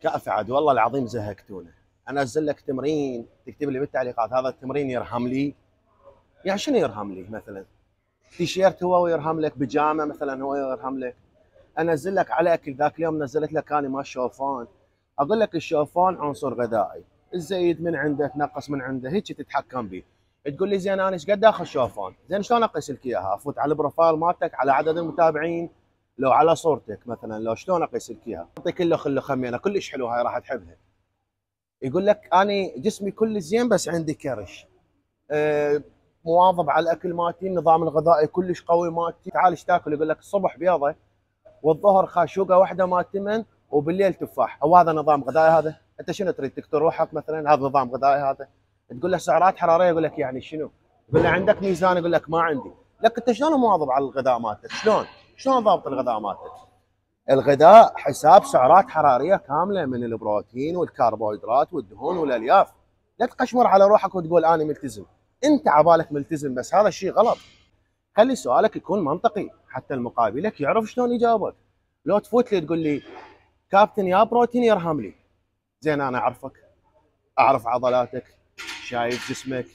كافي عاد والله العظيم زهقتونا. انزل لك تمرين تكتب لي بالتعليقات هذا التمرين يرهم لي. يعني شنو يرهم لي؟ مثلا تيشيرت هو ويرهم لك، بيجامه مثلا هو يرهم لك. انزل لك على اكل، ذاك اليوم نزلت لك انا ما شوفان. اقول لك الشوفان عنصر غذائي، الزيد من عنده تنقص من عنده، هيك تتحكم به. تقول لي زين انا ايش قد اخذ شوفان؟ زين شلون اقيس لك اياها؟ افوت على البروفايل مالتك، على عدد المتابعين، لو على صورتك مثلا، لو شلون اقيس لك اياها؟ اعطيك له خله خمينه كلش حلوه، هاي راح تحبها. يقول لك انا جسمي كل زين بس عندي كرش. مواظب على الاكل مالتي، النظام الغذائي كلش قوي مالتي. تعال ايش تاكل؟ يقول لك الصبح بيضه، والظهر خاشوقه واحده مال تمن، وبالليل تفاح. او هذا نظام غذائي؟ هذا انت شنو تريد تقتل روحك مثلا؟ هذا نظام غذائي هذا؟ تقول له سعرات حراريه، يقول لك يعني شنو؟ يقول له عندك ميزان؟ يقول لك ما عندي. لك انت شلون مواظب على الغذاء مالتك؟ شلون ضابط الغذاء مالتك؟ الغذاء حساب سعرات حراريه كامله من البروتين والكربوهيدرات والدهون والالياف. لا تقشمر على روحك وتقول انا ملتزم. انت عبالك ملتزم بس هذا الشيء غلط. خلي سؤالك يكون منطقي حتى المقابلك يعرف شلون يجاوبك. لو تفوت لي تقول لي كابتن يا بروتين يرهم لي، زين انا اعرفك، اعرف عضلاتك، شايف جسمك،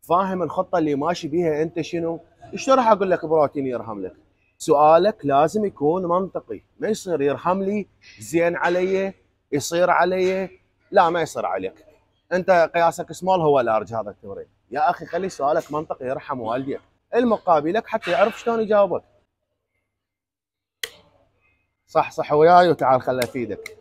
فاهم الخطه اللي ماشي بيها انت شنو. شلون راح اقول لك بروتين يرهم لك؟ سؤالك لازم يكون منطقي، ما يصير يرهم لي زين علي، يصير علي. لا ما يصير عليك. انت قياسك سمول هو لارج هذا التمرين. يا اخي خلي سؤالك منطقي، يرحم والديك المقابلك حتى يعرف شلون يجاوبك. صح وياي وتعال خله افيدك.